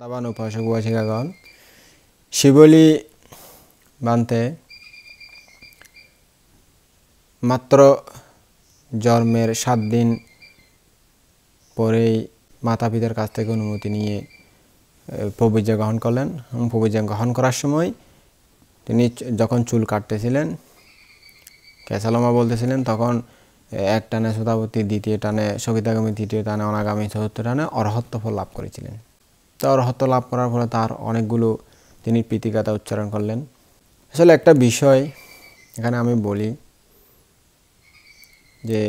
দাবান উপাসক উপাসিকাগণ শিবলি বানতে মাত্র জন্মের 7 দিন পরেই মাতা পিতার কাছ থেকে অনুমতি নিয়ে পবিত্র গ্রহণ করলেন। পবিত্র গ্রহণ করার সময় তিনি যখন চুল কাটতেছিলেন, কেসালমা বলতেছিলেন, তখন এক টানে সুতাবতী, দ্বিতীয় টানে সকিতাগামী, তৃতীয় টানে অনাগামী, চতুর্থ টানে অরহত্ব ফল লাভ করেছিলেন। তো অরহত্ব লাভ করার ফলে তার অনেকগুলো তিনি প্রীতিগাথা উচ্চারণ করলেন। আসলে একটা বিষয় এখানে আমি বলি যে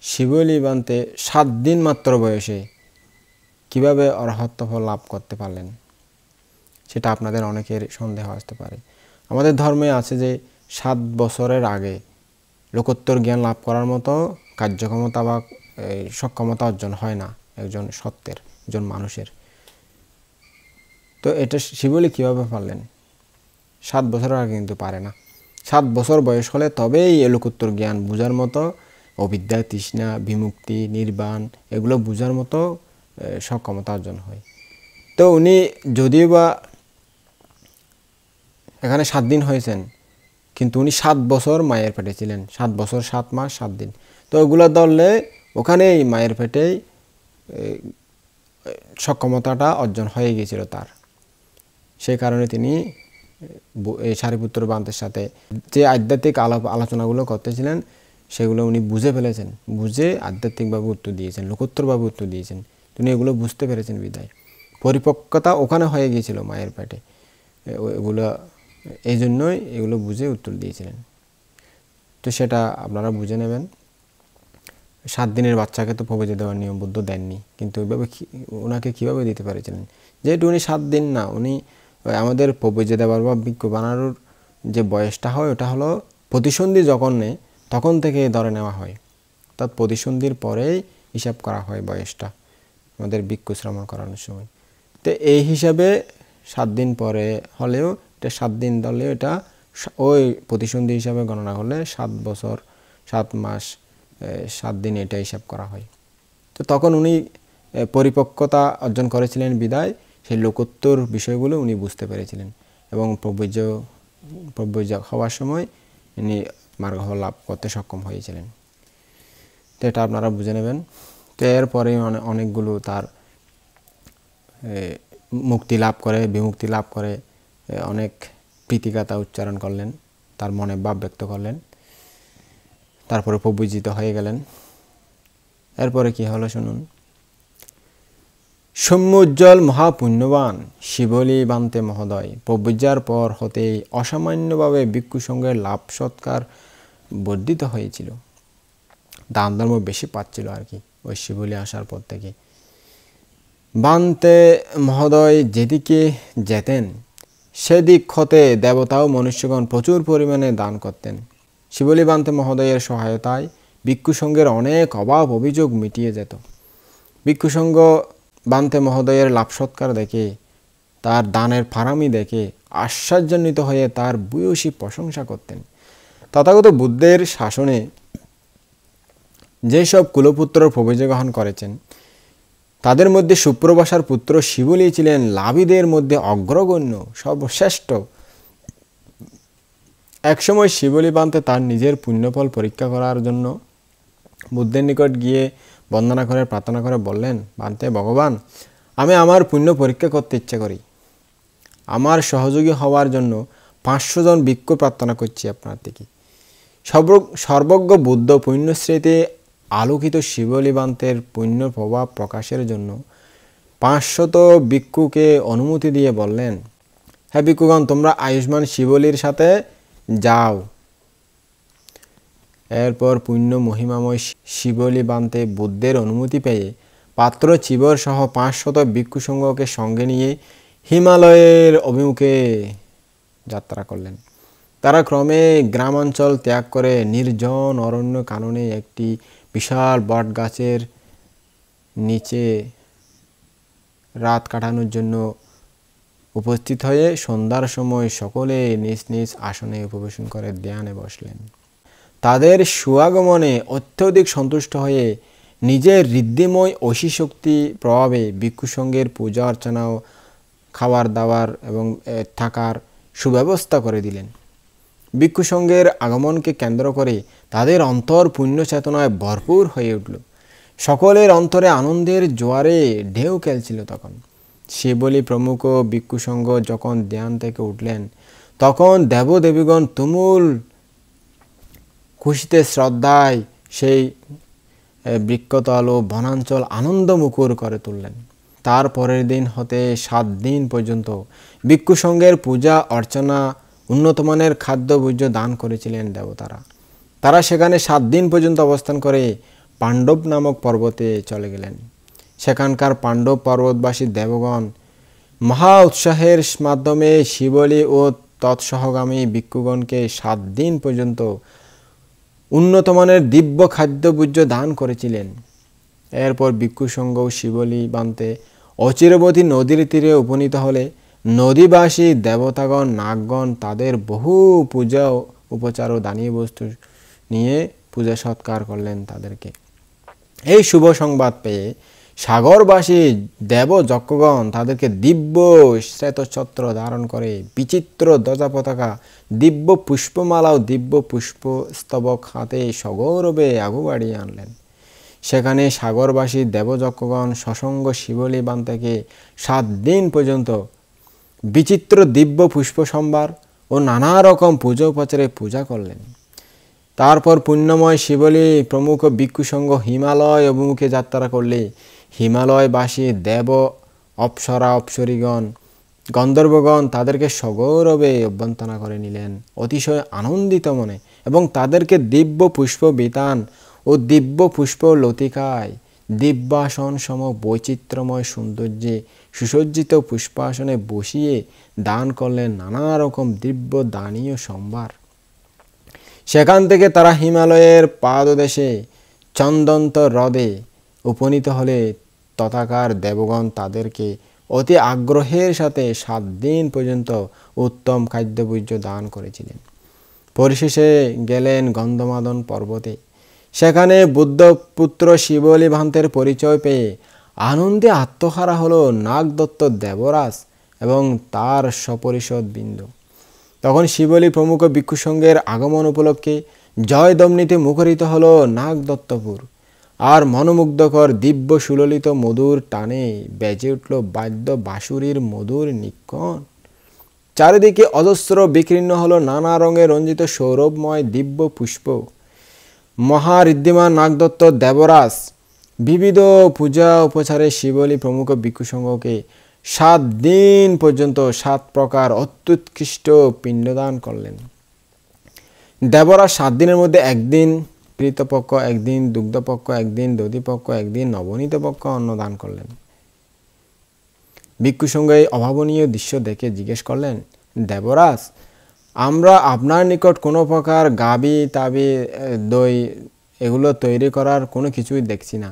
শিবলি বানতে 7 দিন মাত্র বয়সে কিভাবে অরহত্ব ফল লাভ করতে পারলেন, সেটা আপনাদের অনেকের সন্দেহ আসতে পারে। আমাদের ধর্মে আছে যে 7 বছরের আগে লোকোত্তর জ্ঞান লাভ করার মতো কার্যক্ষমতা বা সক্ষমতা অর্জন হয় না একজন সত্যের, একজন মানুষের। তো এটা শিবলি কীভাবে পারলেন? 7 বছরের আগে কিন্তু পারে না। 7 বছর বয়স হলে তবেই এই লোকোত্তর জ্ঞান বোঝার মতো, অবিদ্যা, তৃষ্ণা, বিমুক্তি, নির্বাণ এগুলো বোঝার মতো সক্ষমতা অর্জন হয়। তো উনি যদিও বা এখানে 7 দিন হয়েছেন, কিন্তু উনি 7 বছর মায়ের পেটে ছিলেন। 7 বছর 7 মাস 7 দিন। তো ওগুলো ধরলে ওখানেই মায়ের পেটেই সক্ষমতাটা অর্জন হয়ে গিয়েছিল তার। সেই কারণে তিনি এই সারিপুত্র বান্তের সাথে যে আধ্যাত্মিক আলোচনাগুলো করতেছিলেন সেগুলো উনি বুঝে ফেলেছেন, বুঝে আধ্যাত্মিকভাবে উত্তর দিয়েছেন, লোকোত্তরভাবে উত্তর দিয়েছেন। তিনি এগুলো বুঝতে পেরেছেন বিদায় পরিপক্কতা ওখানে হয়ে গিয়েছিল মায়ের পেটে। এগুলো এই জন্যই এগুলো বুঝে উত্তর দিয়েছিলেন। তো সেটা আপনারা বুঝে নেবেন। 7 দিনের বাচ্চাকে তো প্রবেশে দেওয়ার নিয়ম বুদ্ধ দেননি, কিন্তু ওইভাবে ওনাকে কীভাবে দিতে পেরেছিলেন? যেহেতু উনি 7 দিন না, উনি আমাদের প্রবেশে দেওয়ার বা ভিক্ষু বানানোর যে বয়সটা হয় ওটা হলো প্রতিসন্ধি যখন নেয় তখন থেকে ধরে নেওয়া হয়, অর্থাৎ প্রতিসন্ধির পরেই হিসাব করা হয় বয়সটা আমাদের ভিক্ষু শ্রমণ করানোর সময়। তো এই হিসাবে 7 দিন পরে হলেও এটা 7 দিন ধরলেও এটা ওই প্রতিসন্ধি হিসাবে গণনা করলে 7 বছর 7 মাস 7 দিন এটা হিসাব করা হয়। তো তখন উনি পরিপক্কতা অর্জন করেছিলেন বিদায় সেই লোকোত্তর বিষয়গুলো উনি বুঝতে পেরেছিলেন এবং প্রব্রজ হওয়ার সময় উনি মার্গ লাভ করতে সক্ষম হয়েছিলেন। তো এটা আপনারা বুঝে নেবেন। তো এরপরে অনেকগুলো তার মুক্তি লাভ করে, বিমুক্তি লাভ করে অনেক প্রীতিগাথা উচ্চারণ করলেন, তার মনে ভাব ব্যক্ত করলেন, তারপরে প্রবজিত হয়ে গেলেন। এরপরে কি হলো শুনুন। সৌম্যোজ্জ্বল মহাপুণ্যবান শিবলি বান্তে মহোদয় প্রবজ্জার পর হতেই অসামান্যভাবে ভিক্ষু সঙ্গের লাভ সৎকার বর্ধিত হয়েছিল। দান ধর্ম বেশি পাচ্ছিল আর কি ওই শিবলি আসার পর থেকে। বান্তে মহোদয় যেদিকে যেতেন সেদিক হতে দেবতা ও মনুষ্যগণ প্রচুর পরিমাণে দান করতেন। শিবলি বান্তে মহোদয়ের সহায়তায় ভিক্ষু সঙ্গের অনেক অভাব অভিযোগ মিটিয়ে যেত। ভিক্ষু সঙ্গ বান্তে মহোদয়ের লাভ সৎকার দেখে, তার দানের ফারামি দেখে আশ্চর্যান্বিত হয়ে তার ভূয়সী প্রশংসা করতেন। তথাগত বুদ্ধের শাসনে যেসব কুলপুত্র প্রবেশ গ্রহণ করেছেন তাদের মধ্যে সুপ্রভাষার পুত্র শিবলি ছিলেন লাভীদের মধ্যে অগ্রগণ্য, সর্বশ্রেষ্ঠ। একসময় শিবলি বান্তে তার নিজের পুণ্যফল পরীক্ষা করার জন্য বুদ্ধের নিকট গিয়ে বন্দনা করে প্রার্থনা করে বললেন, বান্তে ভগবান, আমি আমার পুণ্য পরীক্ষা করতে ইচ্ছা করি। আমার সহযোগী হওয়ার জন্য 500 জন ভিক্ষু প্রার্থনা করছি আপনার থেকে। সর্বজ্ঞ বুদ্ধ পুণ্যস্মৃতি আলোকিত শিবলি বান্তের পুণ্য প্রভাব প্রকাশের জন্য 500 ভিক্ষুকে অনুমতি দিয়ে বললেন, হ্যাঁ ভিক্ষুগণ, তোমরা আয়ুষ্মান শিবলির সাথে যাও। এরপর পুণ্য মহিমাময় শিবলি বান্তে বুদ্ধের অনুমতি পেয়ে পাত্র চিবর সহ 500 ভিক্ষু সংঘকে সঙ্গে নিয়ে হিমালয়ের অভিমুখে যাত্রা করলেন। তারা ক্রমে গ্রামাঞ্চল ত্যাগ করে নির্জন অরণ্য কাননে একটি বিশাল বট গাছের নিচে রাত কাটানোর জন্য উপস্থিত হয়ে সন্ধ্যার সময় সকলে নিজ নিজ আসনে উপবেশন করে ধ্যানে বসলেন। তাদের সুয়াগমনে অত্যধিক সন্তুষ্ট হয়ে নিজের ঋদ্ধিময় ঐশী শক্তি প্রভাবে ভিক্ষু সংঘের পূজা অর্চনা ও খাবার দাবার এবং থাকার সুব্যবস্থা করে দিলেন। ভিক্ষু সংঘের আগমনকে কেন্দ্র করে তাদের অন্তর পুণ্য চেতনায় ভরপুর হয়ে উঠল। সকলের অন্তরে আনন্দের জোয়ারে ঢেউ খেলছিল। তখন শিবলি প্রমুখ ভিক্ষু সংঘ যখন ধ্যান থেকে উঠলেন, তখন দেবদেবীগণ তুমুল খুশিতে শ্রদ্ধায় সেই বৃক্ষতল ও বনাঞ্চল আনন্দমুখর করে তুললেন। তার পরের দিন হতে 7 দিন পর্যন্ত ভিক্ষু সংঘের পূজা অর্চনা, উন্নতমানের খাদ্যভোজ্য দান করেছিলেন দেবতারা। তারা সেখানে 7 দিন পর্যন্ত অবস্থান করে পাণ্ডব নামক পর্বতে চলে গেলেন। সেখানকার পাণ্ডব পর্বতবাসী দেবগণ মহা উৎসাহের মাধ্যমে শিবলি ও তৎসহগামী ভিক্ষুগণকে 7 দিন পর্যন্ত উন্নতমানের দিব্য খাদ্যভোজ্য দান করেছিলেন। এরপর ভিক্ষু সংঘ শিবলি বান্তে অচিরবর্তী নদীর তীরে উপনীত হলে নদীবাসী দেবতাগণ নাগগণ তাদের বহু পূজা উপচার ও দানীয় বস্তু নিয়ে পূজা সৎকার করলেন তাদেরকে। এই শুভ সংবাদ পেয়ে সাগরবাসী দেবযক্ষগণ তাদেরকে দিব্য শ্বেতছত্র ধারণ করে বিচিত্র ধ্বজা পতাকা, দিব্য পুষ্পমালা ও দিব্য পুষ্প স্তবক হাতে সগৌরবে আগু বাড়িয়ে আনলেন। সেখানে সাগরবাসী দেবযক্ষগণ সসঙ্গ শিবলি বান্তাকে 7 দিন পর্যন্ত বিচিত্র দিব্য পুষ্প সম্ভার ও নানা রকম পূজা উপচারে পূজা করলেন। তারপর পুণ্যময় শিবলি প্রমুখ ভিক্ষু সংঘ হিমালয় অভিমুখে যাত্রা করলে হিমালয়বাসী দেব অপ্সরা অপ্সরীগণ গন্ধর্বগণ তাদেরকে সগৌরবে অভ্যর্থনা করে নিলেন অতিশয় আনন্দিত মনে, এবং তাদেরকে দিব্য পুষ্প বিতান ও দিব্য পুষ্প লতিকায় দিব্যাসন সম বৈচিত্র্যময় সৌন্দর্যে সুসজ্জিত পুষ্পাসনে বসিয়ে দান করলেন নানা রকম দিব্য দানীয় সম্ভার। সেখান থেকে তারা হিমালয়ের পাদদেশে চন্দন্ত হ্রদে উপনীত হলে তথাকার দেবগণ তাদেরকে অতি আগ্রহের সাথে 7 দিন পর্যন্ত উত্তম খাদ্যভোজ্য দান করেছিলেন। পরিশেষে গেলেন গন্ধমাদন পর্বতে। সেখানে বুদ্ধপুত্র শিবলি ভান্তের পরিচয় পেয়ে আনন্দে আত্মহারা হলো নাগদত্ত দেবরাজ এবং তার সপরিষদ বৃন্দ। তখন শিবলি প্রমুখ ভিক্ষু সংঘের আগমন উপলক্ষে জয়দম্নিতে মুখরিত হলো নাগদত্তপুর। আর মনোমুগ্ধকর দিব্য সুললিত মধুর টানে বেজে উঠল বাদ্য বাঁশুরীর মধুর নিক্ষণ। চারিদিকে অজস্র বিকীর্ণ হলো নানা রঙে রঞ্জিত সৌরভময় দিব্য পুষ্প। মহাঋদ্ধিমান নাগদত্ত দেবরাজ বিবিধ পূজা উপচারে শিবলি প্রমুখ ভিক্ষু সংঘকে 7 দিন পর্যন্ত 7 প্রকার অত্যুৎকৃষ্ট পিণ্ডদান করলেন। দেবরাজ 7 দিনের মধ্যে একদিন কৃতপক্ষ, একদিন দুগ্ধপক্ষ, একদিন দধিপক্ষ, একদিন নবনীত পক্ষ অন্ন দান করলেন। ভিক্ষু সংঘ এই অভাবনীয় দৃশ্য দেখে জিজ্ঞেস করলেন, দেবরাজ, আমরা আপনার নিকট কোনো প্রকার গাবি তাবি দই এগুলো তৈরি করার কোনো কিছুই দেখছি না।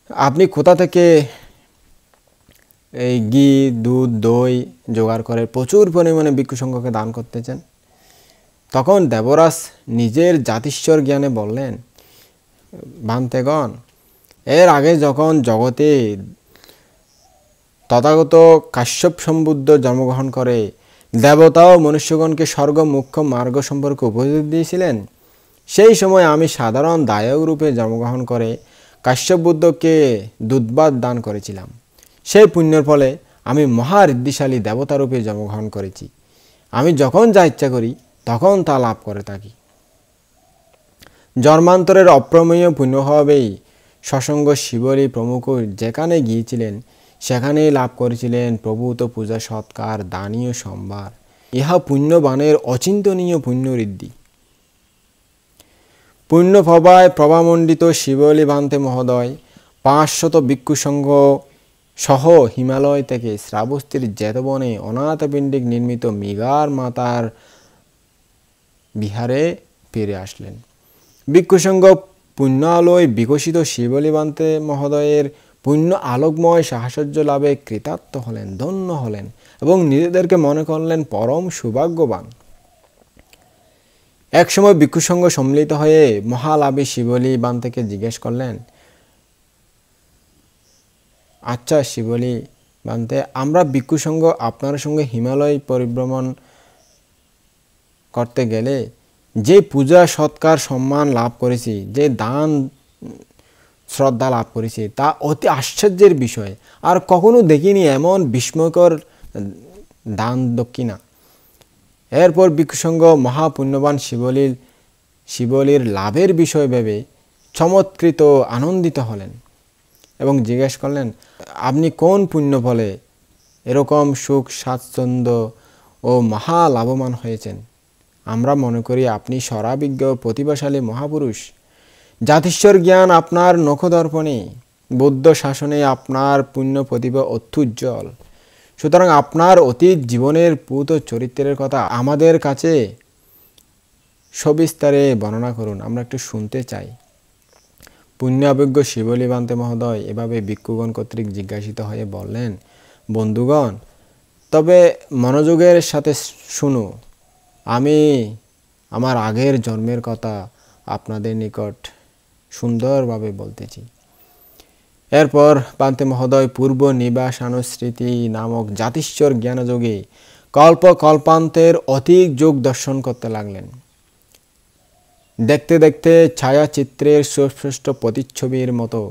আপনি কোথা থেকে এই ঘি দুধ দই জোগাড় করে প্রচুর পরিমাণে ভিক্ষু সংঘকে দান করতেছেন? তখন দেবরাজ নিজের জাতিশ্বর জ্ঞানে বললেন, ভান্তেগণ, এর আগে যখন জগতে তথাগত কাশ্যপ সম্বুদ্ধ জন্মগ্রহণ করে দেবতা ও মনুষ্যগণকে স্বর্গ মুখ্য মার্গ সম্পর্কে উপদেশ দিয়েছিলেন, সেই সময় আমি সাধারণ দায়ক রূপে জন্মগ্রহণ করে কাশ্যপ বুদ্ধকে দুধবাদ দান করেছিলাম। সেই পুণ্যের ফলে আমি মহাঋদ্ধিশালী দেবতা রূপে জন্মগ্রহণ করেছি। আমি যখন যা ইচ্ছা করি তখন তা লাভ করে থাকি। জন্মান্তরের অপ্রমেয় পুণ্যভাবেই সসঙ্গ শিবলি প্রমুখ যেখানে গিয়েছিলেন সেখানেই লাভ করেছিলেন প্রভূত পূজা সৎকার দানীয় সম্ভার। ইহা পুণ্যবানের অচিন্তনীয় পুণ্যঋদ্ধি। পুণ্যপ্রভায় প্রভামণ্ডিত শিবলি ভান্তে মহোদয় 500 ভিক্ষু সংঘ সহ হিমালয় থেকে শ্রাবস্তীর জেতবনে অনাথপিণ্ডিক নির্মিত মৃগার মাতার বিহারে ফিরে আসলেন। ভিক্ষু সংঘ পুণ্যালয় বিকশিত শিবলি ভান্তে মহোদয়ের পুণ্য আলোকময় সাহচর্য লাভে কৃতার্থ হলেন, ধন্য হলেন এবং নিজেদেরকে মনে করলেন পরম সৌভাগ্যবান। একসময় ভিক্ষু সংঘ সম্মিলিত হয়ে মহালাভী শিবলি ভান্তেকে জিজ্ঞেস করলেন, আচ্ছা শিবলী বান্তে, আমরা ভিক্ষু সংঘ আপনার সঙ্গে হিমালয় পরিভ্রমণ করতে গেলে যে পূজা সৎকার সম্মান লাভ করেছি, যে দান শ্রদ্ধা লাভ করেছি, তা অতি আশ্চর্যের বিষয়। আর কখনো দেখিনি এমন বিস্ময়কর দান দক্ষিণা। এরপর ভিক্ষুসংঘ মহাপুণ্যবান শিবলীর লাভের বিষয় ভেবে চমৎকৃত আনন্দিত হলেন এবং জিজ্ঞেস করলেন, আপনি কোন পুণ্য ফলে এরকম সুখ স্বাচ্ছন্দ্য ও মহা লাভবান হয়েছেন? আমরা মনে করি আপনি স্বরাবিজ্ঞ প্রতিভাশালী মহাপুরুষ। জাতিশ্বর জ্ঞান আপনার নখদর্পণে, বৌদ্ধ শাসনে আপনার পুণ্য প্রতিভা অত্যুজ্জ্বল। সুতরাং আপনার অতীত জীবনের পূত চরিত্রের কথা আমাদের কাছে সবিস্তারে বর্ণনা করুন, আমরা একটু শুনতে চাই। পুণ্যাভিজ্ঞ শিবলী বান্তে মহোদয় এভাবে ভিক্ষুগণ কর্তৃক জিজ্ঞাসিত হয়ে বললেন, বন্ধুগণ, তবে মনোযোগের সাথে শুনো। আমি আমার আগের জন্মের কথা আপনাদের নিকট সুন্দরভাবে বলতেছি। এরপর বান্তে মহোদয় পূর্ব নিবাসানুস্মৃতি নামক জাতিশ্বর জ্ঞানযোগে কল্পান্তের অধিক যোগ দর্শন করতে লাগলেন। দেখতে দেখতে ছায়াচিত্রের সুস্পষ্ট প্রতিচ্ছবির মতো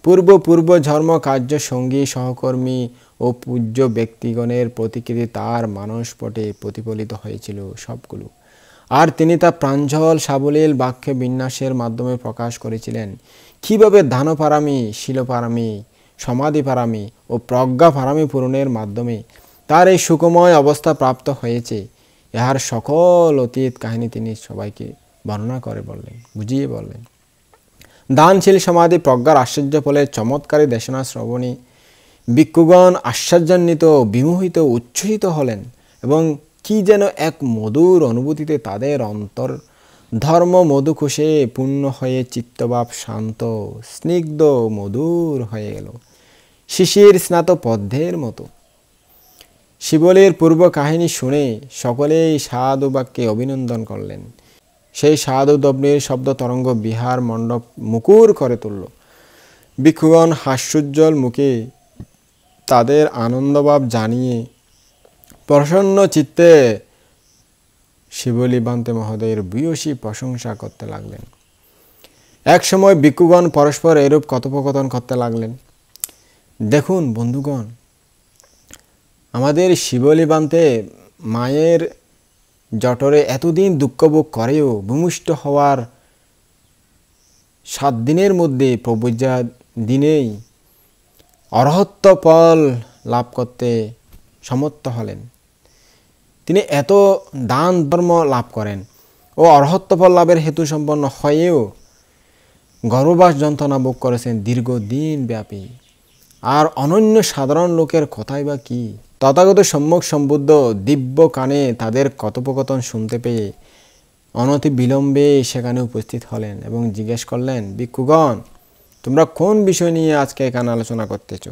পূর্ব ধর্ম কার্য সঙ্গী সহকর্মী ও পূজ্য ব্যক্তিগণের প্রতিকৃতি তার মানসপটে প্রতিফলিত হয়েছিল সবগুলো। আর তিনি তা প্রাঞ্জল সাবলীল বাক্যে বিন্যাসের মাধ্যমে প্রকাশ করেছিলেন। কীভাবে ধানপারামি, শিলপারামি, সমাধিপারামি ও প্রজ্ঞাপারামি পূরণের মাধ্যমে তার এই সুখময় অবস্থা প্রাপ্ত হয়েছে, ইহার সকল অতীত কাহিনী তিনি সবাইকে বর্ণনা করে বললেন, বুঝিয়ে বললেন। দানশীল সমাধি প্রজ্ঞার আশ্চর্য ফলে চমৎকারী দেশনা শ্রবণী ভিক্ষুগণ আশ্চর্যান্বিত, বিমোহিত, উচ্ছ্বসিত হলেন এবং কি যেন এক মধুর অনুভূতিতে তাদের অন্তর ধর্ম মধুকোষে পূর্ণ হয়ে চিত্তভাব শান্ত, স্নিগ্ধ, মধুর হয়ে গেল, শিশির স্নাত পদ্মের মতো। শিবলীর পূর্ব কাহিনী শুনে সকলেই সাধু বাক্যে অভিনন্দন করলেন। সেই সাধু দ্বন্দ্বের শব্দ তরঙ্গ বিহার মণ্ডপ মুকুর করে তুলল। ভিক্ষুগণ হাস্যোজ্জ্বল মুখে তাদের আনন্দভাব জানিয়ে প্রসন্ন চিত্তে শিবলী বান্তে মহোদয়ের ভূয়সী প্রশংসা করতে লাগলেন। এক সময় ভিক্ষুগণ পরস্পর এরূপ কথোপকথন করতে লাগলেন, দেখুন বন্ধুগণ, আমাদের শিবলী বান্তে মায়ের জঠরে এতদিন দুঃখভোগ করেও ভূমিষ্ঠ হওয়ার 7 দিনের মধ্যে প্রবজ্জা দিনেই অরহত্ব ফল লাভ করতে সমর্থ হলেন। তিনি এত দান ধর্ম লাভ করেন ও অরহত্ব ফল লাভের হেতু সম্পন্ন হয়েও গর্ভবাস যন্ত্রণা ভোগ করেছেন দীর্ঘদিন ব্যাপী। আর অনন্য সাধারণ লোকের কথাই বা কি? তথাগত সম্যক সম্বুদ্ধ দিব্য কানে তাদের কথোপকথন শুনতে পেয়ে অনতি বিলম্বে সেখানে উপস্থিত হলেন এবং জিজ্ঞেস করলেন, ভিক্ষুগণ, তোমরা কোন বিষয় নিয়ে আজকে এখানে আলোচনা করতেছ?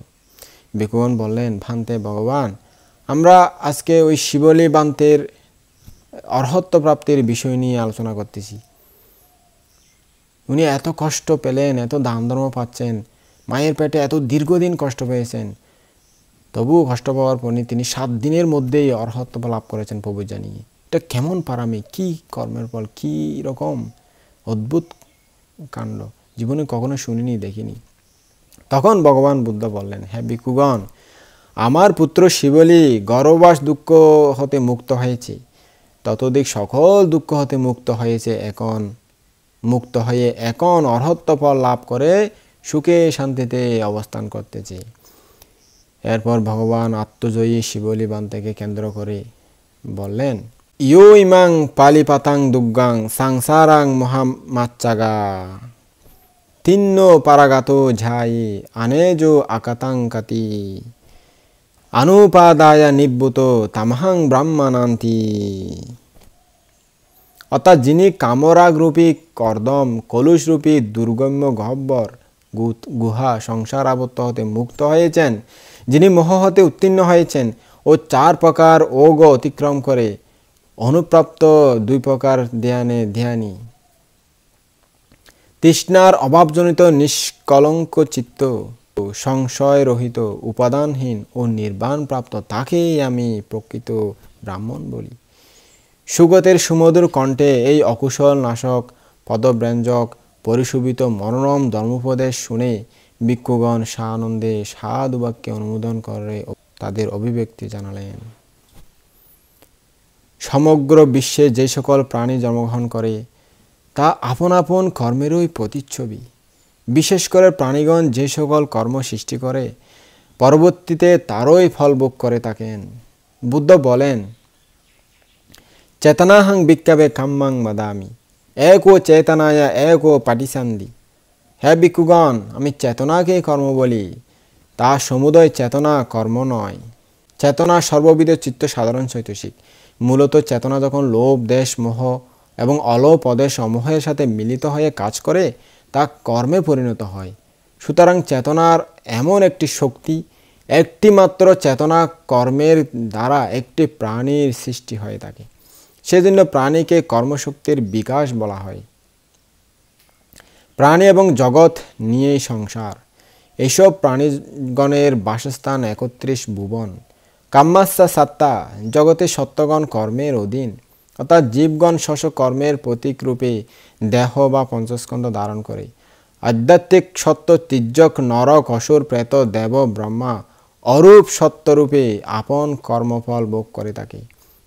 ভিক্ষুগণ বললেন, ভান্তে ভগবান, আমরা আজকে ওই শিবলী বান্তের অরহত্ব প্রাপ্তির বিষয় নিয়ে আলোচনা করতেছি। উনি এত কষ্ট পেলেন, এত দান ধর্ম পাচ্ছেন, মায়ের পেটে এত দীর্ঘদিন কষ্ট পেয়েছেন, তবুও কষ্ট পাওয়ার পর তিনি 7 দিনের মধ্যেই অরহত্ব লাভ করেছেন প্রভু জানিয়ে। এটা কেমন পারামি, কি কর্মের ফল, কি রকম অদ্ভুত কাণ্ড, জীবনে কখনো শুনিনি, দেখিনি। তখন ভগবান বুদ্ধ বললেন, হে ভিক্ষুগণ, আমার পুত্র শিবলী গর্ভবাস দুঃখ হতে মুক্ত হয়েছে, ততোধিক সকল দুঃখ হতে মুক্ত হয়ে এখন অরহত্ব ফল লাভ করে সুখে শান্তিতে অবস্থান করতেছে। এরপর ভগবান আত্মজয়ী শিবলী বান্তেকে কেন্দ্র করে বললেন, ইয়ো ইমাং পালিপাতাং দুগ্গাং সংসারাং মহামাচ্চাগা তিন্ন পারাগাত ঝাই আনেজো আকাতাং কাতি অনুপাদায় নিব্বুত তামহাং ব্রাহ্মণান্তি। অর্থাৎ যিনি কামরাগরূপী কর্দম কলুষরূপী দুর্গম্য গহ্বর গুহা সংসার আবদ্ধ হতে মুক্ত হয়েছেন, যিনি মোহ হতে উত্তীর্ণ হয়েছেন ও 4 প্রকার ওগ অতিক্রম করে অনুপ্রাপ্ত 2 প্রকার ধ্যানী, তৃষ্ণার অভাবজনিত নিষ্কলঙ্ক চিত্ত সংশয় রহিত, উপাদানহীন ও নির্বাণ প্রাপ্ত তাকেই আমি প্রকৃত ব্রাহ্মণ বলি। সুগতের সুমধুর কণ্ঠে এই অকুশল নাশক পদব্যঞ্জক পরিশোভিত মনোরম ধর্মোপদেশ শুনে ভিক্ষুগণ সানন্দে সাধু বাক্যে অনুমোদন করে তাদের অভিব্যক্তি জানালেন। সমগ্র বিশ্বে যে সকল প্রাণী জন্মগ্রহণ করে তা আপন আপন কর্মেরই প্রতিচ্ছবি। বিশেষ করে প্রাণীগণ যে সকল কর্ম সৃষ্টি করে পরবর্তীতে তারই ফল ভোগ করে থাকেন। বুদ্ধ বলেন, চেতনাহং ভিক্ষাবে কাম্মাং বাদামি, এক ও চেতনায়া এক ও পাটিসান্দি। হে ভিক্ষুগণ, আমি চেতনাকে কর্ম বলি, তা সমুদয় চেতনা কর্ম নয়। চেতনা সর্ববিধ চিত্ত সাধারণ চৈতসিক। মূলত চেতনা যখন লোভ, দেশ, মোহ এবং অলোপ অদেশ অমোহের সাথে মিলিত হয়ে কাজ করে তা কর্মে পরিণত হয়। সুতরাং চেতনার এমন একটি শক্তি, একটি মাত্র চেতনা কর্মের দ্বারা একটি প্রাণীর সৃষ্টি হয়ে থাকে। সেজন্য প্রাণীকে কর্মশক্তির বিকাশ বলা হয়। প্রাণী এবং জগৎ নিয়েই সংসার। এইসব প্রাণীগণের বাসস্থান 31 ভুবন। কাম্মাস্যা সাত্তা, জগতে সত্যগণ কর্মের অধীন, অর্থাৎ জীবগণ স্ব কর্মের প্রতীকরূপে দেহ বা পঞ্চস্কন্ধ ধারণ করে। আধ্যাত্মিক সত্য তির্যক, নরক, অসুর, প্রেত, দেব, ব্রহ্মা অরূপ সত্যরূপে আপন কর্মফল ভোগ করে থাকে।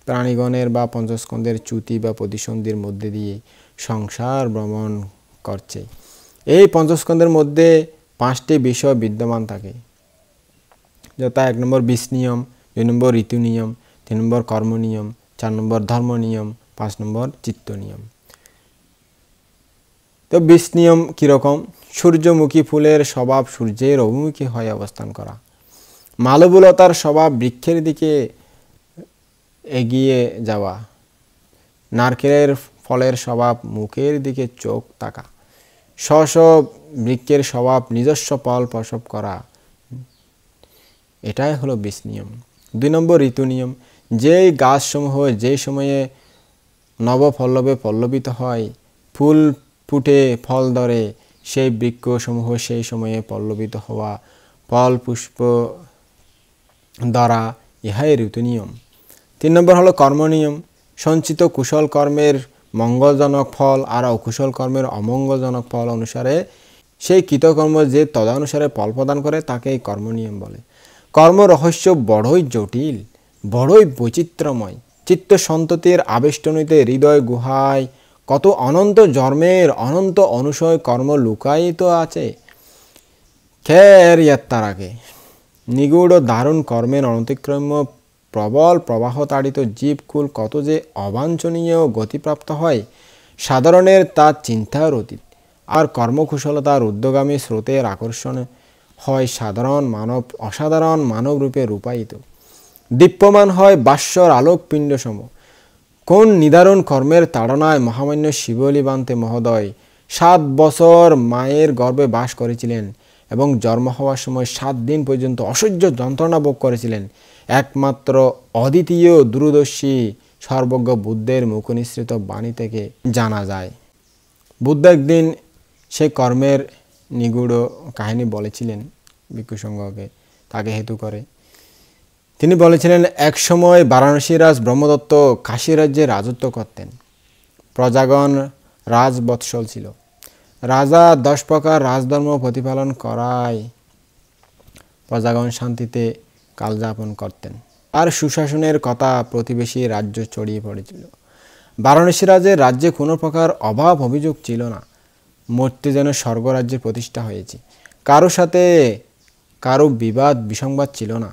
প্রাণীগণের বা পঞ্চস্কন্ধের চ্যুতি বা প্রতিসন্ধির মধ্যে দিয়ে সংসার ভ্রমণ করছে। এই পঞ্চস্কন্ধের মধ্যে 5টি বিষয় বিদ্যমান থাকে, যথা 1 নম্বর বিষ নিয়ম, 2 নম্বর ঋতু নিয়ম, 3 নম্বর কর্ম নিয়ম, 4 নম্বর ধর্ম নিয়ম, 5 নম্বর চিত্ত নিয়ম। তো বিষ নিয়ম কীরকম? সূর্যমুখী ফুলের স্বভাব সূর্যের অভিমুখী হয়ে অবস্থান করা। মালবুলতার স্বভাব বৃক্ষের দিকে এগিয়ে যাওয়া। নারকেলের ফলের স্বভাব মুখের দিকে চোখ তাকা। স্ব বৃক্ষের স্বভাব নিজস্ব ফল প্রসব করা। এটাই হলো বিষ নিয়ম। 2 নম্বর ঋতু নিয়ম। যেই গাছসমূহ যে সময়ে নবপল্লবে পল্লবিত হয়, ফুল ফুটে ফল ধরে, সেই বৃক্ষসমূহ সেই সময়ে পল্লবিত হওয়া, ফল পুষ্প ধরা, ইহাই ঋতু নিয়ম। 3 নম্বর হলো কর্ম নিয়ম। সঞ্চিত কুশল কর্মের মঙ্গলজনক ফল আর অকুশল কর্মের অমঙ্গলজনক ফল অনুসারে সেই কৃতকর্ম যে তদানুসারে ফল প্রদান করে তাকেই কর্ম নিয়ম বলে। কর্ম রহস্য বড়ই জটিল, বড়ই বৈচিত্র্যময়। চিত্ত সন্ততির আবেষ্টনীতে হৃদয় গুহায় কত অনন্ত জন্মের অনন্ত অনুসয় কর্ম লুকায়িত আছে। খের ইয়াত্তারাকে নিগূঢ় দারুণ কর্মের অনতিক্রম্য প্রবল প্রবাহ তাড়িত জীবকুল কত যে অবাঞ্ছনীয় গতিপ্রাপ্ত হয়, সাধারণের তা চিন্তার অতীত। আর কর্মকুশলতার উদ্যোগামী স্রোতের আকর্ষণ হয় সাধারণ মানব অসাধারণ মানব রূপে রূপায়িত। দীপ্যমান হয় বাস্যর আলোক পিণ্ডসম। কোন নিদারুণ কর্মের তাড়নায় মহামান্য শিবলিবান্তে মহোদয় 7 বছর মায়ের গর্ভে বাস করেছিলেন এবং জন্ম হওয়ার সময় 7 দিন পর্যন্ত অসহ্য যন্ত্রণা ভোগ করেছিলেন, একমাত্র অদ্বিতীয় দূরদর্শী সর্বজ্ঞ বুদ্ধের মুখনিসৃত বাণী থেকে জানা যায়। বুদ্ধ একদিন সেই কর্মের নিগূঢ় কাহিনী বলেছিলেন ভিক্ষুসঙ্ঘকে, তাকে হেতু করে। তিনি বলেছিলেন, এক সময় বারাণসী রাজ ব্রহ্মদত্ত কাশী রাজ্যে রাজত্ব করতেন। প্রজাগণ রাজবৎসল ছিল। রাজা 10 প্রকার রাজধর্ম প্রতিপালন করায় প্রজাগণ শান্তিতে কালযাপন করতেন। আর সুশাসনের কথা প্রতিবেশী রাজ্য ছড়িয়ে পড়েছিল। বারাণসী রাজের রাজ্যে কোনো প্রকার অভাব অভিযোগ ছিল না। মূর্তি যেন স্বর্গরাজ্যের প্রতিষ্ঠা হয়েছে। কারো সাথে কারো বিবাদ বিসংবাদ ছিল না।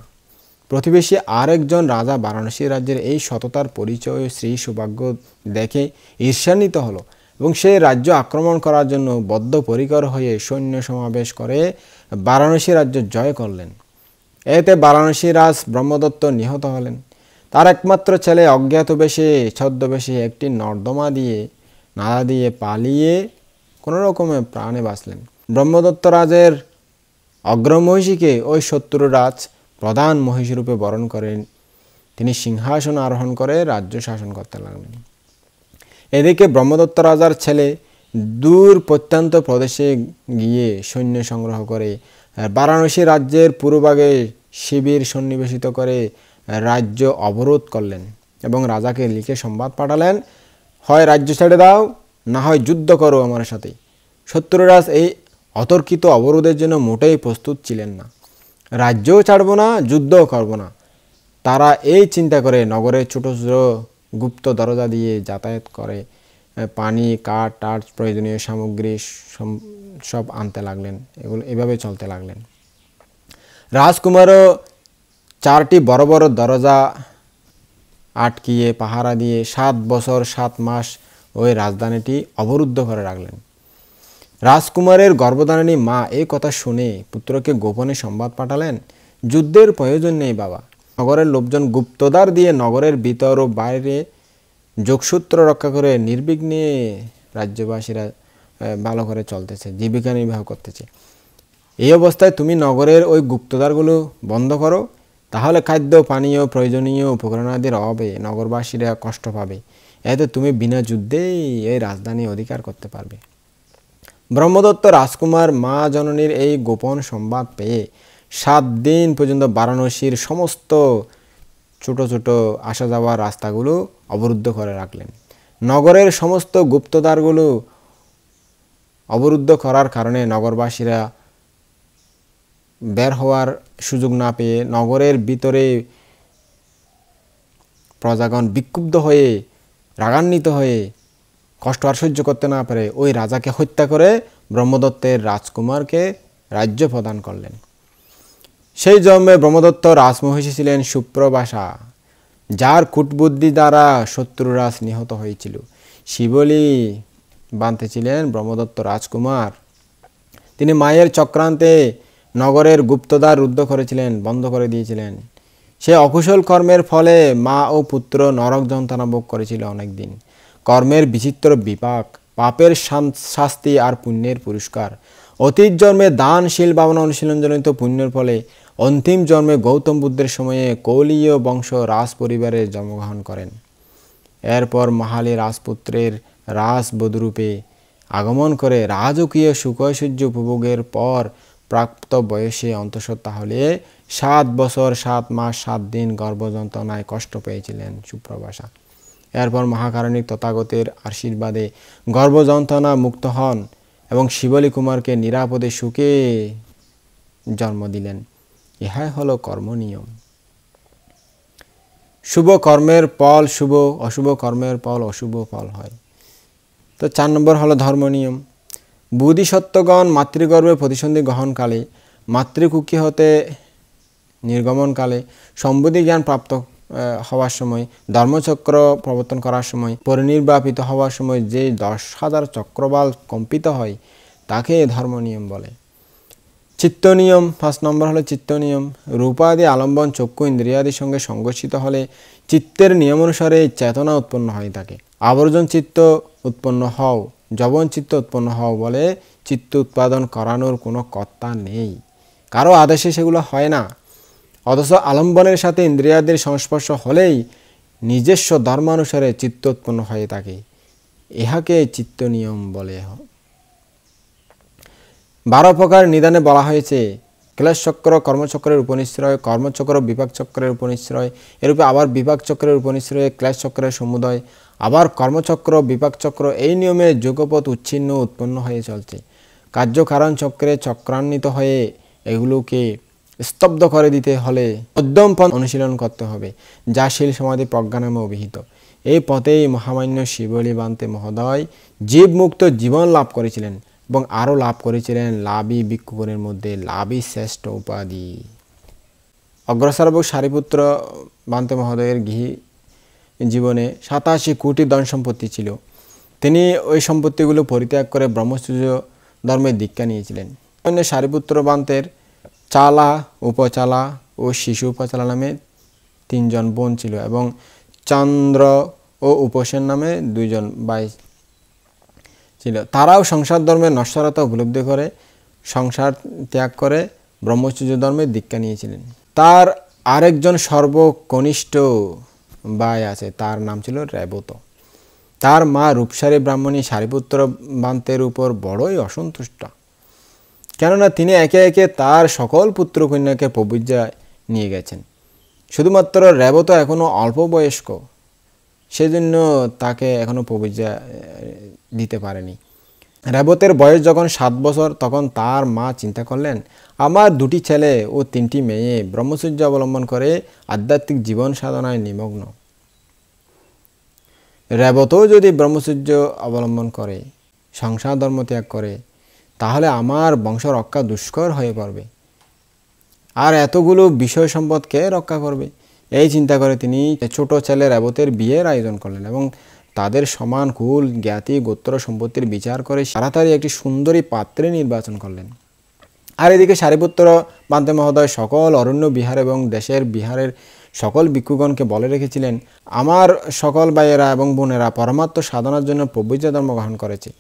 প্রতিবেশী আরেকজন রাজা বারাণসী রাজ্যের এই সততার পরিচয় শ্রী সৌভাগ্য দেখে ঈর্ষান্বিত হলো এবং সেই রাজ্য আক্রমণ করার জন্য বদ্ধপরিকর হয়ে সৈন্য সমাবেশ করে বারাণসী রাজ্য জয় করলেন। এতে বারাণসী রাজ ব্রহ্মদত্ত নিহত হলেন। তার একমাত্র ছেলে অজ্ঞাতবেশে ছদ্মবেশে একটি নর্দমা দিয়ে নালা দিয়ে পালিয়ে কোনো রকমে প্রাণে বাঁচলেন। ব্রহ্মদত্ত রাজের অগ্রমহিষীকে ওই শত্রুরাজ প্রধান মহিষীরূপে বরণ করেন। তিনি সিংহাসন আরোহণ করে রাজ্য শাসন করতে লাগলেন। এদিকে ব্রহ্মদত্ত রাজার ছেলে দূর প্রত্যন্ত প্রদেশে গিয়ে সৈন্য সংগ্রহ করে বারাণসী রাজ্যের পূর্বভাগে শিবির সন্নিবেশিত করে রাজ্য অবরোধ করলেন এবং রাজাকে লিখে সংবাদ পাঠালেন, হয় রাজ্য ছেড়ে দাও, না হয় যুদ্ধ করো আমার সাথে। শত্রুরাজ এই অতর্কিত অবরোধের জন্য মোটেই প্রস্তুত ছিলেন না। রাজ্যও ছাড়ব না, যুদ্ধও করব না। তারা এই চিন্তা করে নগরের ছোট ছোট গুপ্ত দরজা দিয়ে যাতায়াত করে পানি, কাঠ, টার্চ, প্রয়োজনীয় সামগ্রী সব আনতে লাগলেন। এগুলো এভাবে চলতে লাগলেন। রাজকুমারও 4টি বড় বড় দরজা আটকিয়ে পাহারা দিয়ে 7 বছর 7 মাস ওই রাজধানীটি অবরুদ্ধ করে রাখলেন। রাজকুমারের গর্ভধারিণী মা এই কথা শুনে পুত্রকে গোপনে সংবাদ পাঠালেন, যুদ্ধের প্রয়োজন নেই বাবা। নগরের লোকজন গুপ্তদ্বার দিয়ে নগরের ভিতর ও বাইরে যোগসূত্র রক্ষা করে নির্বিঘ্নে রাজ্যবাসীরা ভালো করে চলতেছে, জীবিকা নির্বাহ করতেছে। এই অবস্থায় তুমি নগরের ওই গুপ্তদ্বারগুলো বন্ধ করো, তাহলে খাদ্য, পানীয়, প্রয়োজনীয় উপকরণাদির অভাবে নগরবাসীরা কষ্ট পাবে। এতে তুমি বিনা যুদ্ধেই এই রাজধানী অধিকার করতে পারবে। ব্রহ্মদত্ত রাজকুমার মা জননীর এই গোপন সংবাদ পেয়ে 7 দিন পর্যন্ত বারাণসীর সমস্ত ছোট ছোট আসা যাওয়ার রাস্তাগুলো অবরুদ্ধ করে রাখলেন। নগরের সমস্ত গুপ্তদ্বারগুলো অবরুদ্ধ করার কারণে নগরবাসীরা বের হওয়ার সুযোগ না পেয়ে নগরের ভিতরে প্রজাগণ বিক্ষুব্ধ হয়ে, রাগান্বিত হয়ে, কষ্ট আর সহ্য করতে না পারে ওই রাজাকে হত্যা করে ব্রহ্মদত্তের রাজকুমারকে রাজ্য প্রদান করলেন। সেই জন্মে ব্রহ্মদত্ত রাজমহিষী ছিলেন সুপ্রভাষা, যার কূটবুদ্ধি দ্বারা শত্রুরাজ নিহত হয়েছিল। শিবলি বানতে ছিলেন ব্রহ্মদত্ত রাজকুমার। তিনি মায়ের চক্রান্তে নগরের গুপ্তদ্বার রুদ্ধ করেছিলেন, বন্ধ করে দিয়েছিলেন। সে অকুশল কর্মের ফলে মা ও পুত্র নরক যন্ত্রণা ভোগ করেছিল অনেকদিন। কর্মের বিচিত্র বিপাক, পাপের শাস্তি আর পুণ্যের পুরস্কার। অতীত জন্মে দানশীল ভাবনা অনুশীলনজনিত পুণ্যের ফলে অন্তিম জন্মে গৌতম বুদ্ধের সময়ে কৌলীয় বংশ রাজ পরিবারে জন্মগ্রহণ করেন। এরপর মহালী রাজপুত্রের রাজবধূরূপে আগমন করে রাজকীয় সুখৈশ্বর্য উপভোগের পর প্রাপ্ত বয়সে অন্তঃসত্ত্বা হলে 7 বছর 7 মাস 7 দিন গর্ভযন্ত্রণায় কষ্ট পেয়েছিলেন সুপ্রভাষা। এরপর মহাকারণিক তথাগতের আশীর্বাদে গর্ভযন্ত্রণা মুক্ত হন এবং শিবলী কুমারকে নিরাপদে সুখে জন্ম দিলেন। ইহাই হলো কর্ম নিয়ম। শুভ কর্মের ফল শুভ, অশুভ কর্মের ফল অশুভ ফল হয়। তো 4 নম্বর হলো ধর্ম নিয়ম। বুদ্ধিসত্ত্বগণ মাতৃগর্ভে প্রতিসন্ধি গ্রহণকালে, মাতৃকুক্ষি হতে নির্গমনকালে, সম্বুদ্ধি জ্ঞান প্রাপ্ত হওয়ার সময়, ধর্মচক্র প্রবর্তন করার সময়, পরিনির্বাপিত হওয়ার সময় যে 10,000 চক্রবাল কম্পিত হয় তাকে ধর্ম নিয়ম বলে। চিত্ত নিয়ম 5 নম্বর হলো চিত্ত নিয়ম। রূপাদি আলম্বন চক্ষু ইন্দ্রিয়াদির সঙ্গে সংঘর্ষিত হলে চিত্তের নিয়ম অনুসারে চেতনা উৎপন্ন হয়ে থাকে। আবর্জন চিত্ত উৎপন্ন হও, যবন চিত্ত উৎপন্ন হও বলে চিত্ত উৎপাদন করানোর কোনো কর্তা নেই, কারো আদেশে সেগুলো হয় না। অথচ আলম্বনের সাথে ইন্দ্রিয়াদের সংস্পর্শ হলেই নিজস্ব ধর্মানুসারে চিত্ত উৎপন্ন হয়ে থাকে। ইহাকে চিত্ত নিয়ম বলে। 12 প্রকার নিদানে বলা হয়েছে ক্লেশচক্র কর্মচক্রের উপনিশ্রয়, কর্মচক্র বিপাক চক্রের উপনিশ্রয়, এরূপে আবার বিপাক চক্রের উপনিশ্রয়ে ক্লেশচক্রের সমুদয়, আবার কর্মচক্র বিপাক চক্র। এই নিয়মে যুগপথ উচ্ছিন্ন উৎপন্ন হয়ে চলছে। কার্যকারণ চক্রে চক্রান্বিত হয়ে এগুলোকে স্তব্ধ করে দিতে হলে মধ্যম পথ অনুশীলন করতে হবে, যা শীল সমাধি প্রজ্ঞা নামে অভিহিত। এই পথেই মহামান্য শিবলী বান্তে মহোদয় জীবমুক্ত জীবন লাভ করেছিলেন এবং আরও লাভ করেছিলেন লাভী ভিক্ষুগণের মধ্যে লাভী শ্রেষ্ঠ উপাধি। অগ্রশ্রাবক সারিপুত্র বান্তে মহোদয়ের গৃহী জীবনে 87 কোটি ধন সম্পত্তি ছিল। তিনি ওই সম্পত্তিগুলো পরিত্যাগ করে ব্রহ্মচর্য ধর্মের দীক্ষা নিয়েছিলেন। সারিপুত্র বান্তের চালা, উপচালা ও শিশু উপচালা নামে 3 জন বোন ছিল এবং চন্দ্র ও উপসেন নামে 2 জন ভাই ছিল। তারাও সংসার ধর্মের নশ্বরতা উপলব্ধি করে সংসার ত্যাগ করে ব্রহ্মচর্য ধর্মের দীক্ষা নিয়েছিলেন। তার আরেকজন সর্বকনিষ্ঠ ভাই আছে, তার নাম ছিল রেবত। তার মা রূপসারী ব্রাহ্মণী সারিপুত্র বান্তের উপর বড়ই অসন্তুষ্ট, কেননা তিনি একে একে তার সকল পুত্র কন্যাকে প্রব্রজ্যায় নিয়ে গেছেন। শুধুমাত্র রেবত এখনও অল্প বয়স্ক, সেজন্য তাকে এখনও প্রব্রজ্যা দিতে পারেনি। রেবতের বয়স যখন 7 বছর, তখন তার মা চিন্তা করলেন, আমার 2টি ছেলে ও 3টি মেয়ে ব্রহ্মচর্য অবলম্বন করে আধ্যাত্মিক জীবন সাধনায় নিমগ্ন। রেবতও যদি ব্রহ্মচর্য অবলম্বন করে, সংসার ধর্ম ত্যাগ করে, তাহলে আমার বংশ রক্ষা দুষ্কর হয়ে পড়বে। আর এতগুলো বিষয় সম্পদ কে রক্ষা করবে? এই চিন্তা করে তিনি ছোট ছেলে রেবতের বিয়ের আয়োজন করলেন এবং তাদের সমান কুল, জ্ঞাতি, গোত্র সম্পত্তির বিচার করে তাড়াতাড়ি একটি সুন্দরী পাত্রে নির্বাচন করলেন। আর এদিকে সারিপুত্র বান্তে মহোদয় সকল অরণ্য বিহার এবং দেশের বিহারের সকল ভিক্ষুগণকে বলে রেখেছিলেন, আমার সকল ভাইয়েরা এবং বোনেরা পরমাত্ম সাধনার জন্য প্রব্রজ্যা ধর্ম গ্রহণ করেছে।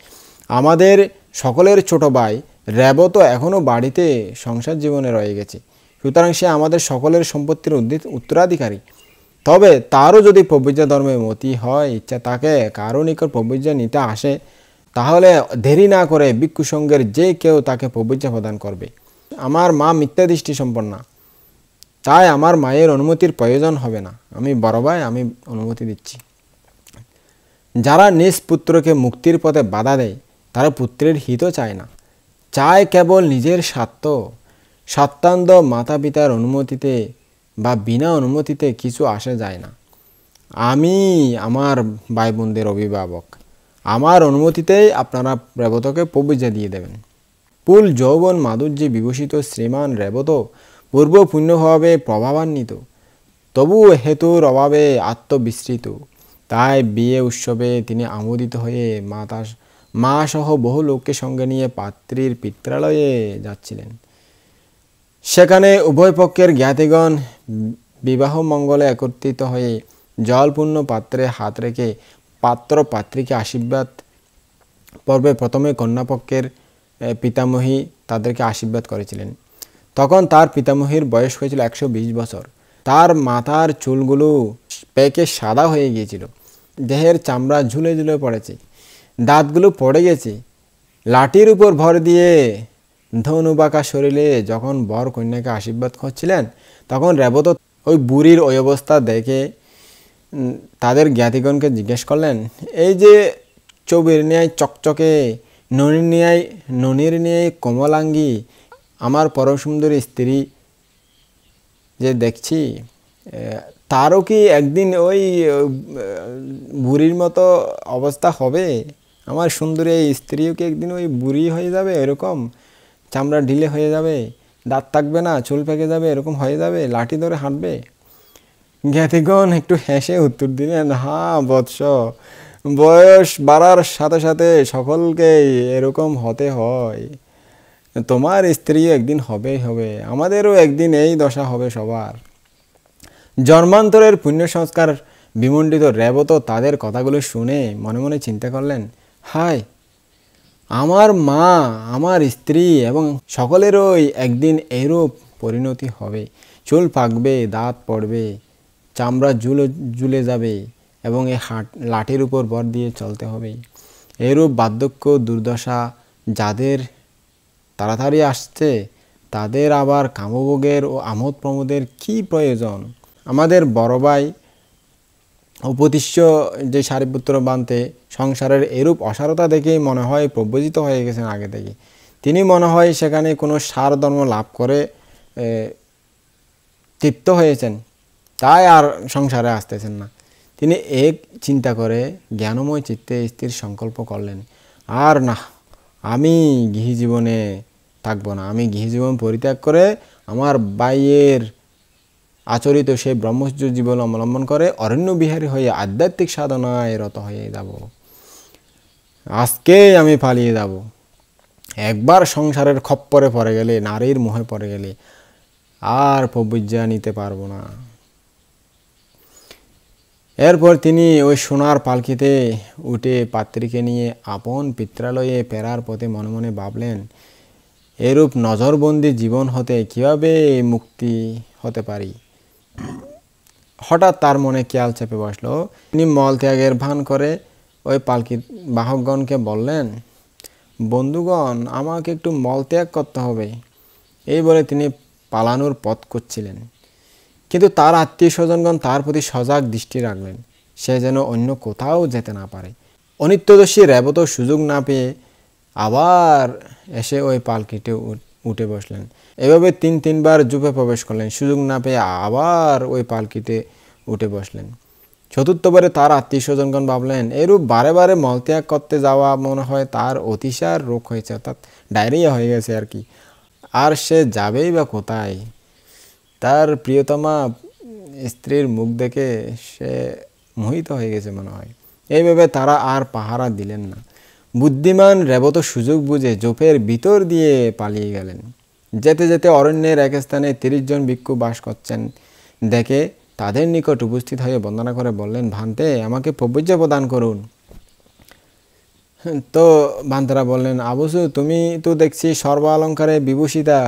আমাদের সকলের ছোট ভাই রেবত এখনও বাড়িতে সংসার জীবনে রয়ে গেছে, সুতরাং সে আমাদের সকলের সম্পত্তির উত্তরাধিকারী। তবে তারও যদি প্রব্রজ্যা ধর্মে মতি হয়, ইচ্ছা তাকে কারো নিকট প্রব্রজ্যা নিতে আসে, তাহলে দেরি না করে ভিক্ষু সঙ্গের যে কেউ তাকে প্রব্রজ্যা প্রদান করবে। আমার মা মিথ্যা দৃষ্টি সম্পন্না, তাই আমার মায়ের অনুমতির প্রয়োজন হবে না। আমি বড় ভাই, আমি অনুমতি দিচ্ছি। যারা নিজ পুত্রকে মুক্তির পথে বাধা দেয়, তারা পুত্রের হিতও চায় না, চায় কেবল নিজের স্বার্থ। সত্যান্ত মাতা পিতার অনুমতিতে বা বিনা অনুমতিতে কিছু আসে যায় না। আমি আমার ভাই বোনদের অভিভাবক, আমার অনুমতিতেই আপনারা রেবতকে প্রব্রজ্যা দিয়ে দেবেন। পুল যৌবন মাধুর্যে বিভূষিত শ্রীমান রেবত পূর্ব পুণ্যভাবে প্রভাবান্বিত, তবু হেতুর অভাবে আত্মবিস্মৃত। তাই বিয়ে উৎসবে তিনি আমোদিত হয়ে মা সহ বহু লোককে সঙ্গে নিয়ে পাত্রীর পিত্রালয়ে যাচ্ছিলেন। সেখানে উভয় পক্ষের জ্ঞাতিগণ বিবাহ মঙ্গলে একত্রিত হয়ে জলপূর্ণ পাত্রে হাত রেখে পাত্র পাত্রীকে আশীর্বাদ পর্বে প্রথমে কন্যাপক্ষের পিতামহী তাদেরকে আশীর্বাদ করেছিলেন। তখন তার পিতামহীর বয়স হয়েছিল 120 বছর। তার মাথার চুলগুলো পেকে সাদা হয়ে গিয়েছিল, দেহের চামড়া ঝুলে ঝুলে পড়েছে, দাঁতগুলো পড়ে গেছে। লাঠির উপর ভর দিয়ে ধনুবাঁকা শরীরে যখন বর কন্যাকে আশীর্বাদ করছিলেন, তখন রেবত ওই বুড়ির ওই অবস্থা দেখে তাদের জ্ঞাতিগণকে জিজ্ঞেস করলেন, এই যে ছবির ন্যায় চকচকে, ননির ন্যায় কমলাঙ্গী আমার পরম সুন্দরী স্ত্রী যে দেখছি, তারও কি একদিন ওই বুড়ির মতো অবস্থা হবে? আমার সুন্দরী এই স্ত্রীও কি একদিন ওই বুড়ি হয়ে যাবে, এরকম চামড়া ঢিলে হয়ে যাবে, দাঁত থাকবে না, চুল পেকে যাবে, এরকম হয়ে যাবে, লাঠি ধরে হাঁটবে? জ্ঞাতিগণ একটু হেসে উত্তর দিলেন, হ্যাঁ বৎস, বয়স বাড়ার সাথে সাথে সকলকেই এরকম হতে হয়। তোমার স্ত্রী একদিন হবেই হবে, আমাদেরও একদিন এই দশা হবে সবার। জন্মান্তরের পুণ্য সংস্কার বিমণ্ডিত রেবত তাদের কথাগুলো শুনে মনে মনে চিন্তা করলেন, হায়, আমার মা, আমার স্ত্রী এবং সকলেরই একদিন এরূপ পরিণতি হবে। চুল পাকবে, দাঁত পড়বে, চামড়া ঝুলে যাবে এবং এই লাঠির উপর ভর দিয়ে চলতে হবে। এরূপ বার্ধক্য দুর্দশা যাদের তাড়াতাড়ি আসছে, তাদের আবার কামভোগের ও আমোদ প্রমোদের কি প্রয়োজন? আমাদের বড় ভাই উপদিশ্য যে সারিপুত্র বান্তে সংসারের এরূপ অসারতা দেখেই মনে হয় প্রব্রজিত হয়ে গেছেন আগে থেকে। তিনি মনে হয় সেখানে কোনো সার ধর্ম লাভ করে তৃপ্ত হয়েছেন, তাই আর সংসারে আসতেছেন না। তিনি এক চিন্তা করে জ্ঞানময় চিত্তে স্থির সংকল্প করলেন, আর না, আমি গৃহজীবনে থাকবো না। আমি গৃহজীবন পরিত্যাগ করে আমার বাইয়ের আচরিত সেই ব্রহ্মচর্য জীবন অবলম্বন করে অরণ্য বিহারী হয়ে আধ্যাত্মিক সাধনায় রত হয়ে যাব। আজকেই আমি পালিয়ে যাব। একবার সংসারের খপ্পরে পড়ে গেলে, নারীর মোহে পড়ে গেলে আর প্রব্রজ্যা নিতে পারবো না। এরপর তিনি ওই সোনার পালকিতে উঠে পাত্রীকে নিয়ে আপন পিত্রালয়ে ফেরার পথে মনে মনে ভাবলেন, এরূপ নজরবন্দি জীবন হতে কিভাবে মুক্তি হতে পারি। হঠাৎ তার মনে খেয়াল চেপে বসলো, তিনি মল ত্যাগের ভান করে ওই পালকির বাহকগণকে বললেন, বন্ধুগণ, আমাকে একটু মলত্যাগ করতে হবে। এই বলে তিনি পালানোর পথ করছিলেন, কিন্তু তার আত্মীয় স্বজনগণ তার প্রতি সজাগ দৃষ্টি রাখলেন, সে যেন অন্য কোথাও যেতে না পারে। অনিত্যদর্শী রেবত সুযোগ না পেয়ে আবার এসে ওই পালকিতে উঠে বসলেন। এভাবে তিনবার জুপে প্রবেশ করলেন, সুযোগ না পেয়ে আবার ওই পালকিতে উঠে বসলেন। চতুর্থবারে তার আত্মীয় স্বজনগণ ভাবলেন, এরূপ বারে বারে মলত্যাগ করতে যাওয়া মনে হয় তার অতিসার রোগ হয়েছে, অর্থাৎ ডায়রিয়া হয়ে গেছে আর কি। আর সে যাবেই বা কোথায়? তার প্রিয়তমা স্ত্রীর মুখ দেখে সে মোহিত হয়ে গেছে মনে হয়। এইভাবে তারা আর পাহারা দিলেন না। বুদ্ধিমান রেবত সুযোগ বুঝে জোপের ভিতর দিয়ে পালিয়ে গেলেন। যেতে যেতে অরণ্যের এক স্থানে 30 জন ভিক্ষু বাস করছেন দেখে তাদের নিকট উপস্থিত হয়ে বন্দনা করে বললেন, ভান্তে, আমাকে প্রবজ্য প্রদান করুন। তো ভান্তেরা বললেন, আবুসু, তুমি তো দেখছি সর্ব অলঙ্কারে বিভূষিতা,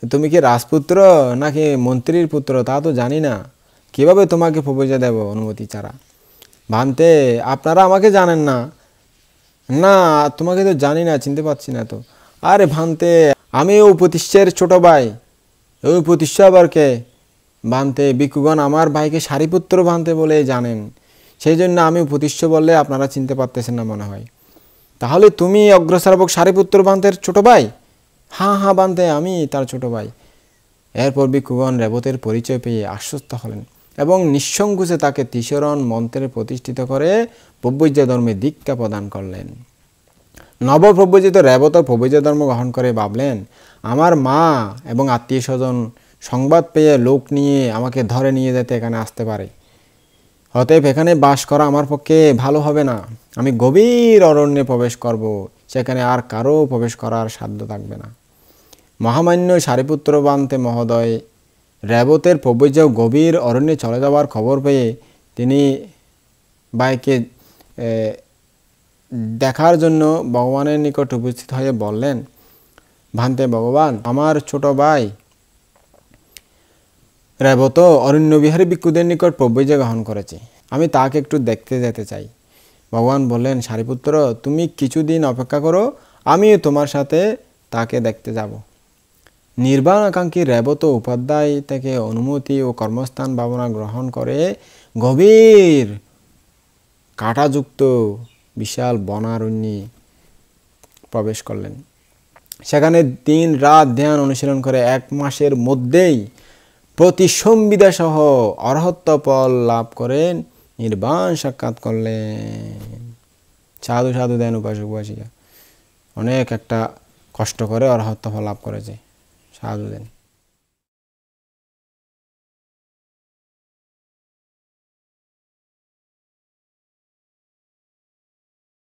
তুমি কি রাজপুত্র নাকি মন্ত্রীর পুত্র তা তো জানি না, কিভাবে তোমাকে প্রবজ্য দেব অনুমতি ছাড়া? ভান্তে, আপনারা আমাকে জানেন না? না, তোমাকে তো জানি না, চিনতে পারছি না তো। আরে ভান্তে, আমি উপতিষ্যের ছোট ভাই। ওই উপতিষ্য আবার কে? ভান্তে, ভিক্ষুগণ আমার ভাইকে সারিপুত্র ভান্তে বলে জানেন, সেই জন্য আমি উপতিষ্য বললে আপনারা চিনতে পারতেছেন না মনে হয়। তাহলে তুমি অগ্রশ্রাবক সারিপুত্র ভান্তের ছোট ভাই? হ্যাঁ হ্যাঁ ভান্তে, আমি তার ছোট ভাই। এরপর ভিক্ষুগণ রেবতের পরিচয় পেয়ে আশ্বস্ত হলেন এবং নিঃসংকোচে তাকে তিসরণ মন্ত্রে প্রতিষ্ঠিত করে প্রব্রজ্য ধর্মে দীক্ষা প্রদান করলেন। নবপ্রব্রজিত রেবত প্রব্রজ্য ধর্ম গ্রহণ করে ভাবলেন, আমার মা এবং আত্মীয় স্বজন সংবাদ পেয়ে লোক নিয়ে আমাকে ধরে নিয়ে যেতে এখানে আসতে পারে, অতএব এখানে বাস করা আমার পক্ষে ভালো হবে না। আমি গভীর অরণ্যে প্রবেশ করব, সেখানে আর কারো প্রবেশ করার সাধ্য থাকবে না। মহামান্য সারিপুত্র বান্তে মহোদয় রেবতের প্রব্রজ্য গভীর অরণ্যে চলে যাওয়ার খবর পেয়ে তিনি ভাইকে দেখার জন্য ভগবানের নিকট উপস্থিত হয়ে বললেন, ভান্তে ভগবান, আমার ছোট ভাই রেবত অরণ্যবিহারী ভিক্ষুদের নিকট প্রব্রজ্য গ্রহণ করেছে, আমি তাকে একটু দেখতে যেতে চাই। ভগবান বললেন, সারিপুত্র, তুমি কিছুদিন অপেক্ষা করো, আমিও তোমার সাথে তাকে দেখতে যাব। নির্বাণ আকাঙ্ক্ষী রেবত উপাধ্যায় থেকে অনুমতি ও কর্মস্থান ভাবনা গ্রহণ করে গভীর কাঁটাযুক্ত বিশাল বনারণ্যে প্রবেশ করলেন। সেখানে দিন রাত ধ্যান অনুশীলন করে 1 মাসের মধ্যেই প্রতিসম্বিদা সহ অরহত্ব ফল লাভ করে নির্বাণ সাক্ষাৎ করলেন। সাধু সাধু দেন উপাসক উপাসিকা অনেক একটা কষ্ট করে অরহত্ব ফল লাভ করেছে, সাধু দেন।